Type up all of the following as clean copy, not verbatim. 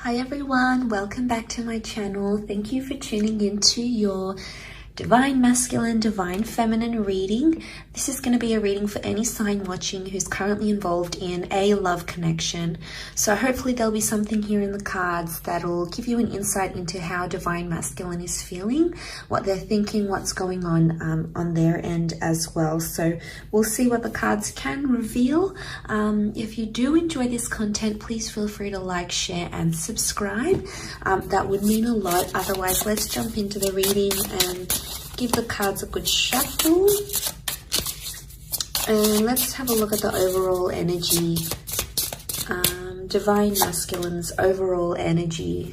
Hi everyone, welcome back to my channel. Thank you for tuning into your Divine Masculine, Divine Feminine reading. This is going to be a reading for any sign watching who's currently involved in a love connection. So hopefully there'll be something here in the cards that'll give you an insight into how Divine Masculine is feeling, what they're thinking, what's going on their end as well. So we'll see what the cards can reveal. If you do enjoy this content, please feel free to like, share and subscribe. That would mean a lot. Otherwise, let's jump into the reading and give the cards a good shuffle. And let's have a look at the overall energy. Divine Masculine's overall energy.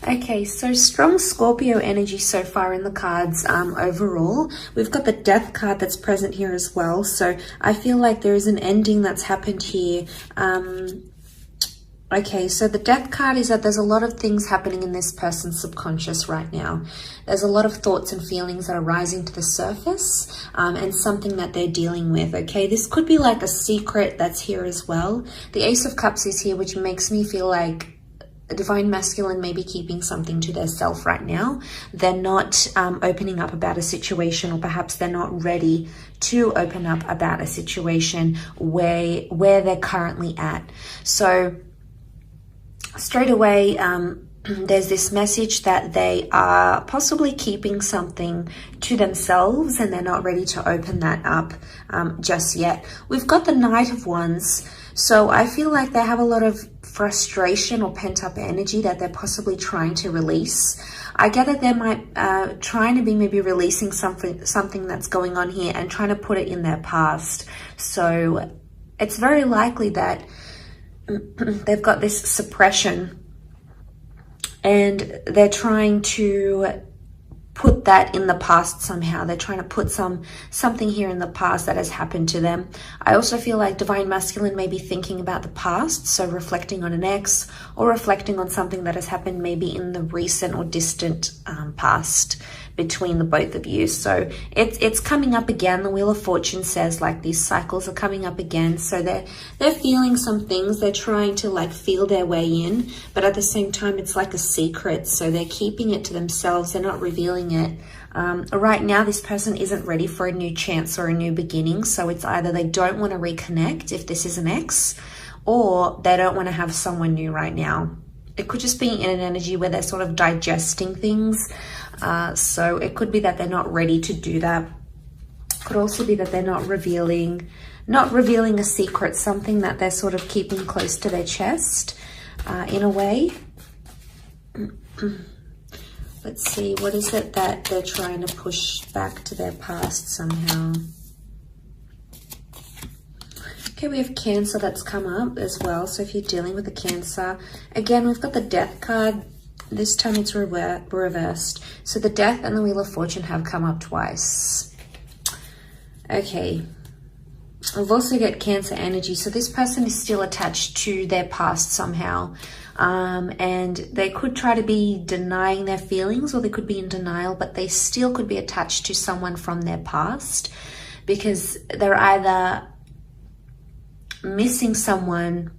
Okay, so strong Scorpio energy so far in the cards overall. We've got the Death card that's present here as well. So I feel like there is an ending that's happened here. Okay, so the Death card is that there's a lot of things happening in this person's subconscious right now. There's a lot of thoughts and feelings that are rising to the surface and something that they're dealing with, okay? This could be like a secret that's here as well. The Ace of Cups is here, which makes me feel like Divine Masculine may be keeping something to their self right now. They're not opening up about a situation, or perhaps they're not ready to open up about a situation where they're currently at. So straight away, there's this message that they are possibly keeping something to themselves and they're not ready to open that up just yet. We've got the Knight of Wands. So I feel like they have a lot of frustration or pent-up energy that they're possibly trying to release. I get that they might trying to be maybe releasing something that's going on here and trying to put it in their past. So it's very likely that they've got this suppression and they're trying to put that in the past somehow. They're trying to put something here in the past that has happened to them. I also feel like Divine Masculine may be thinking about the past, so reflecting on an ex or reflecting on something that has happened maybe in the recent or distant past between the both of you. So it's coming up again. The Wheel of Fortune says like these cycles are coming up again. So they're feeling some things. They're trying to like feel their way in, but at the same time it's like a secret. So they're keeping it to themselves. They're not revealing it. Right now this person isn't ready for a new chance or a new beginning. So it's either they don't want to reconnect if this is an ex, or they don't want to have someone new right now. It could just be in an energy where they're sort of digesting things. So it could be that they're not ready to do that. Could also be that they're not revealing a secret, something that they're sort of keeping close to their chest in a way. Let's see, what is it that they're trying to push back to their past somehow? Okay, we have Cancer that's come up as well. So if you're dealing with a Cancer, again, we've got the Death card. This time it's reversed. So the Death and the Wheel of Fortune have come up twice. Okay. I've also got Cancer energy. So this person is still attached to their past somehow. And they could try to be denying their feelings, or they could be in denial, but they still could be attached to someone from their past, because they're either missing someone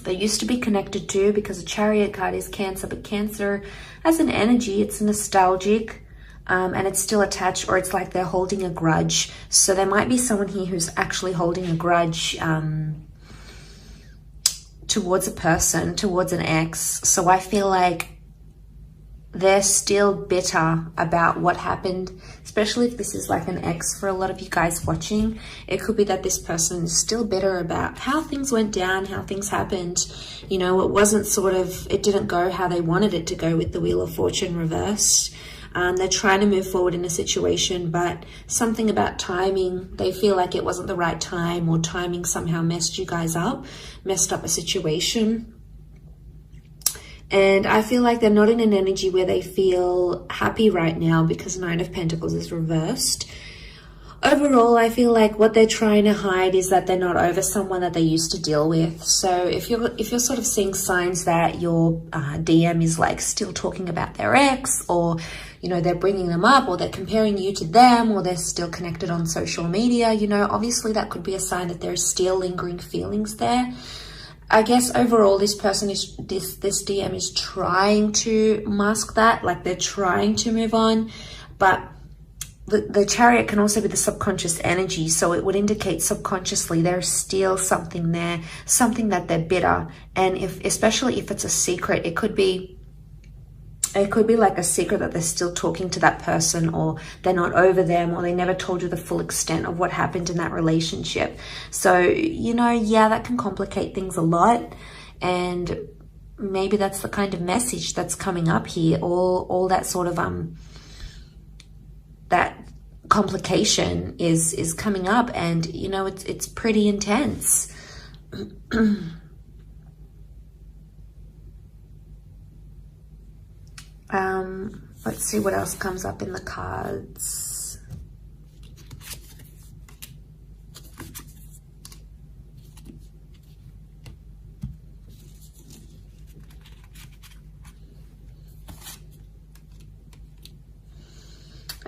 they used to be connected to, because the Chariot card is Cancer, but Cancer as an energy, it's nostalgic and it's still attached, or it's like they're holding a grudge. So there might be someone here who's actually holding a grudge towards a person, towards an ex. So I feel like they're still bitter about what happened, especially if this is like an ex for a lot of you guys watching. It could be that this person is still bitter about how things went down, how things happened. You know, it didn't go how they wanted it to go with the Wheel of Fortune reversed. They're trying to move forward in a situation, but something about timing, they feel like it wasn't the right time, or timing somehow messed you guys up, messed up a situation. And I feel like they're not in an energy where they feel happy right now, because Nine of Pentacles is reversed. Overall, I feel like what they're trying to hide is that they're not over someone that they used to deal with. So if you're sort of seeing signs that your DM is like still talking about their ex, or you know, they're bringing them up, or they're comparing you to them, or they're still connected on social media, you know, obviously that could be a sign that there's still lingering feelings there. I guess overall this DM is trying to mask that, like they're trying to move on, but the Chariot can also be the subconscious energy, so it would indicate subconsciously there's still something there, something that they're bitter. And especially if it's a secret, it could be like a secret that they're still talking to that person, or they're not over them, or they never told you the full extent of what happened in that relationship. So, you know, yeah, that can complicate things a lot. And maybe that's the kind of message that's coming up here. All that sort of that complication is coming up, and you know, it's pretty intense. Let's see what else comes up in the cards.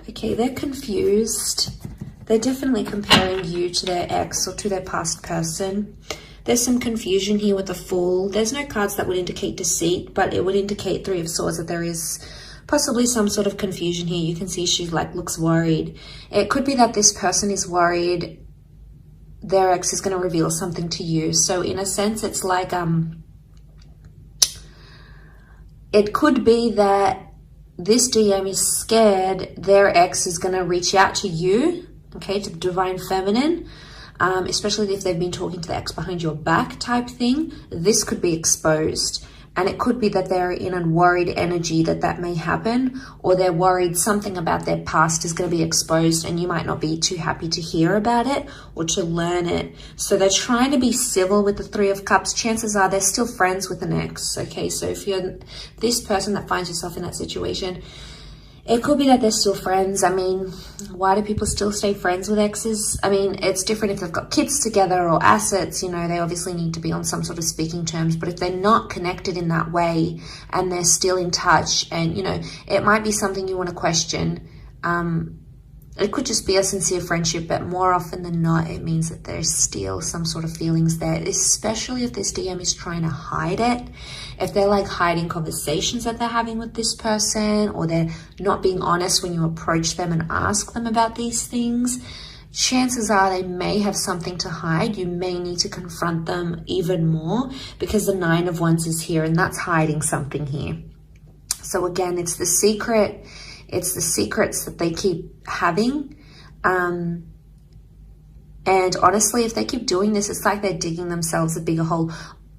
Okay, they're confused. They're definitely comparing you to their ex or to their past person. There's some confusion here with the Fool. There's no cards that would indicate deceit, but it would indicate Three of Swords that there is possibly some sort of confusion here. You can see she like looks worried. It could be that this person is worried their ex is going to reveal something to you. So in a sense, it's like it could be that this DM is scared their ex is going to reach out to you, okay, to the Divine Feminine, especially if they've been talking to the ex behind your back type thing. This could be exposed. And it could be that they're in a worried energy that may happen, or they're worried something about their past is going to be exposed and you might not be too happy to hear about it or to learn it. So they're trying to be civil with the Three of Cups. Chances are they're still friends with an ex, okay? So if you're this person that finds yourself in that situation, it could be that they're still friends. I mean, why do people still stay friends with exes? I mean, it's different if they've got kids together or assets, you know, they obviously need to be on some sort of speaking terms. But if they're not connected in that way and they're still in touch, and, you know, it might be something you want to question. It could just be a sincere friendship, but more often than not, it means that there's still some sort of feelings there, especially if this DM is trying to hide it. If they're like hiding conversations that they're having with this person, or they're not being honest when you approach them and ask them about these things, chances are they may have something to hide. You may need to confront them even more, because the Nine of Wands is here and that's hiding something here. So again, it's the secret. It's the secrets that they keep having. And honestly, if they keep doing this, it's like they're digging themselves a bigger hole.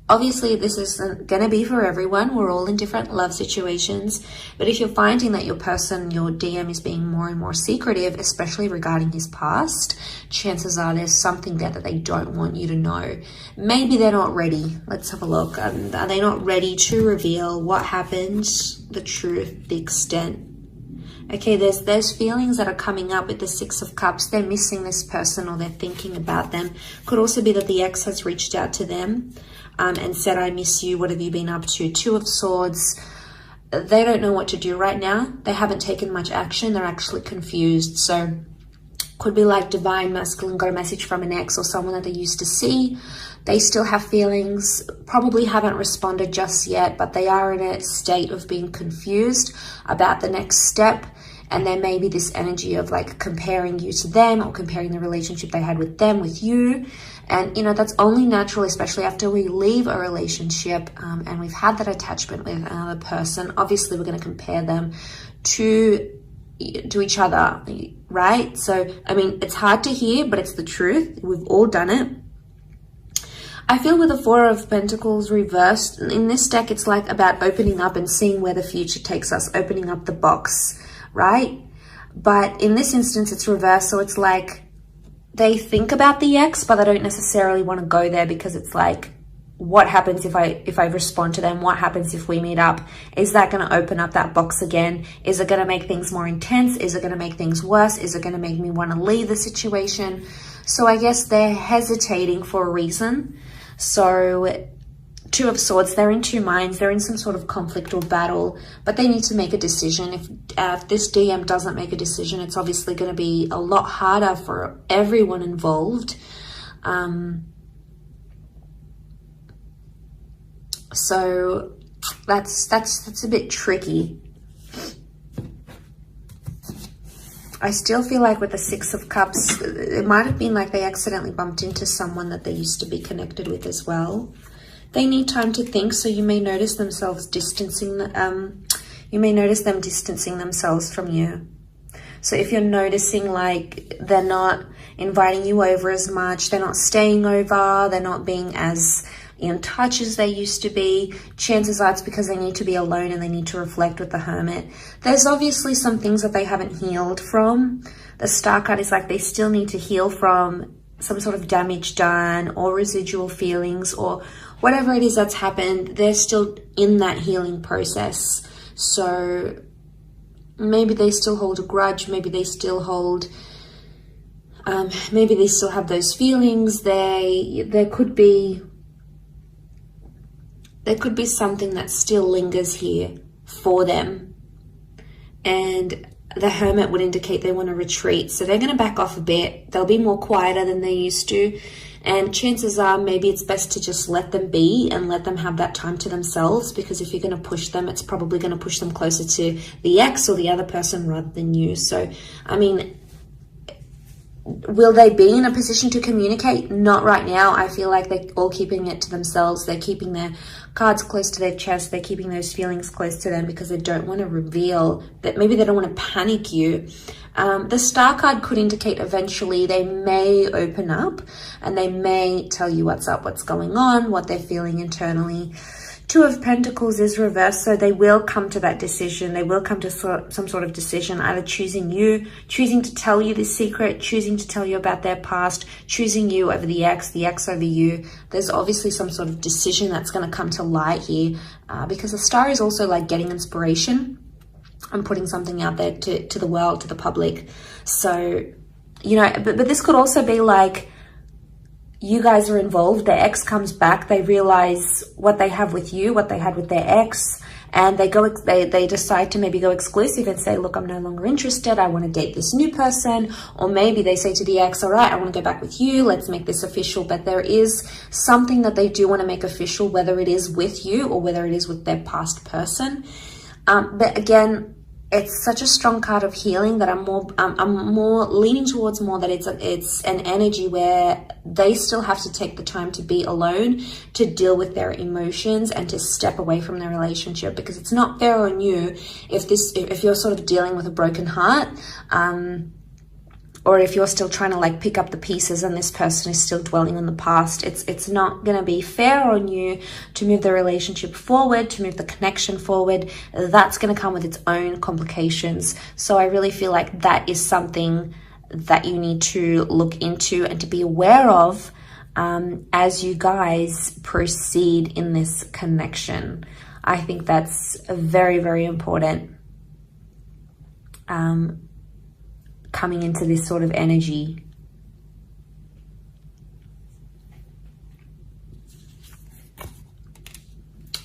Obviously, this isn't going to be for everyone. We're all in different love situations. But if you're finding that your person, your DM, is being more and more secretive, especially regarding his past, chances are there's something there that they don't want you to know. Maybe they're not ready. Let's have a look. Are they not ready to reveal what happened, the truth, the extent? Okay, there's feelings that are coming up with the Six of Cups. They're missing this person, or they're thinking about them. Could also be that the ex has reached out to them and said, I miss you, what have you been up to? Two of Swords. They don't know what to do right now. They haven't taken much action. They're actually confused. So could be like Divine Masculine got a message from an ex or someone that they used to see. They still have feelings, probably haven't responded just yet, but they are in a state of being confused about the next step. And there may be this energy of like comparing you to them, or comparing the relationship they had with them with you. And, you know, that's only natural, especially after we leave a relationship and we've had that attachment with another person. Obviously, we're going to compare them to each other, right? So, I mean, it's hard to hear, but it's the truth. We've all done it. I feel with the Four of Pentacles reversed, in this deck, it's like about opening up and seeing where the future takes us, opening up the box, right? But in this instance, it's reversed. So it's like they think about the ex, but they don't necessarily want to go there, because it's like what happens if I respond to them? What happens if we meet up? Is that going to open up that box again? Is it going to make things more intense? Is it going to make things worse? Is it going to make me want to leave the situation? So I guess they're hesitating for a reason. So Two of Swords, they're in two minds. They're in some sort of conflict or battle, but they need to make a decision. If this DM doesn't make a decision, it's obviously going to be a lot harder for everyone involved. So that's a bit tricky. I still feel like with the Six of Cups, it might have been like they accidentally bumped into someone that they used to be connected with as well. They need time to think, so you may notice themselves distancing, you may notice them distancing themselves from you. So if you're noticing like they're not inviting you over as much, they're not staying over, they're not being as in touch as they used to be, chances are it's because they need to be alone and they need to reflect with the Hermit. There's obviously some things that they haven't healed from. The Star card is like they still need to heal from some sort of damage done or residual feelings or whatever it is that's happened. They're still in that healing process. So maybe they still hold a grudge, maybe they still hold maybe they still have those feelings. There could be something that still lingers here for them. And the Hermit would indicate they want to retreat. So they're going to back off a bit. They'll be more quieter than they used to. And chances are maybe it's best to just let them be and let them have that time to themselves, because if you're going to push them, it's probably going to push them closer to the ex or the other person rather than you. So, I mean, will they be in a position to communicate? Not right now. I feel like they're all keeping it to themselves. They're keeping their cards close to their chest. They're keeping those feelings close to them because they don't want to reveal that. Maybe they don't want to panic you. The Star card could indicate eventually they may open up and they may tell you what's up, what's going on, what they're feeling internally. Two of Pentacles is reversed, so they will come to that decision. They will come to some sort of decision, either choosing you, choosing to tell you this secret, choosing to tell you about their past, choosing you over the ex over you. There's obviously some sort of decision that's going to come to light here, because the Star is also like getting inspiration and putting something out there to the world, to the public. So, you know, but this could also be like, you guys are involved, their ex comes back, they realize what they have with you, what they had with their ex, and they decide to maybe go exclusive and say, look, I'm no longer interested, I want to date this new person. Or maybe they say to the ex, all right, I want to go back with you, let's make this official. But there is something that they do want to make official, whether it is with you or whether it is with their past person. But again, it's such a strong card of healing that I'm more leaning towards more that it's an energy where they still have to take the time to be alone, to deal with their emotions and to step away from their relationship, because it's not fair on you if you're sort of dealing with a broken heart, or if you're still trying to like pick up the pieces and this person is still dwelling on the past. It's not going to be fair on you to move the relationship forward, to move the connection forward. That's going to come with its own complications. So I really feel like that is something that you need to look into and to be aware of as you guys proceed in this connection. I think that's very, very important. Coming into this sort of energy.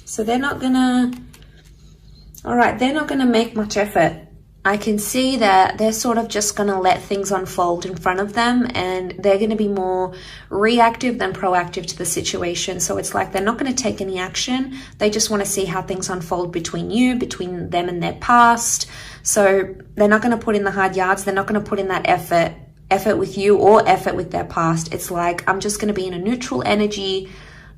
So they're not gonna, all right, they're not gonna make much effort. I can see that they're sort of just gonna let things unfold in front of them, and they're gonna be more reactive than proactive to the situation. So it's like they're not gonna take any action. They just wanna see how things unfold between you, between them and their past. So they're not going to put in the hard yards. They're not going to put in that effort with you or effort with their past. It's like, I'm just going to be in a neutral energy.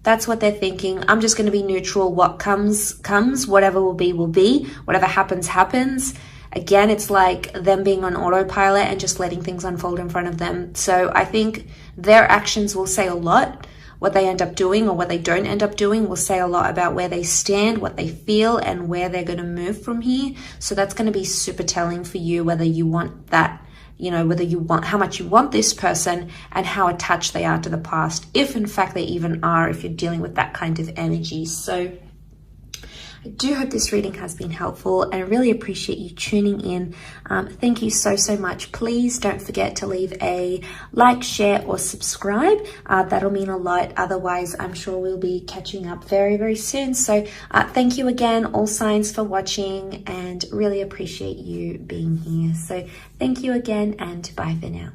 That's what they're thinking. I'm just going to be neutral. What comes, comes. Whatever will be, will be. Whatever happens, happens. Again, it's like them being on autopilot and just letting things unfold in front of them. So I think their actions will say a lot. What they end up doing or what they don't end up doing will say a lot about where they stand, what they feel, and where they're going to move from here. So that's going to be super telling for you, whether you want that, you know, whether you want, how much you want this person and how attached they are to the past, if in fact they even are, if you're dealing with that kind of energy. So I do hope this reading has been helpful, and I really appreciate you tuning in. Thank you so much. Please don't forget to leave a like, share, or subscribe. That'll mean a lot. Otherwise, I'm sure we'll be catching up very soon. So thank you again, all signs, for watching, and really appreciate you being here. So thank you again, and bye for now.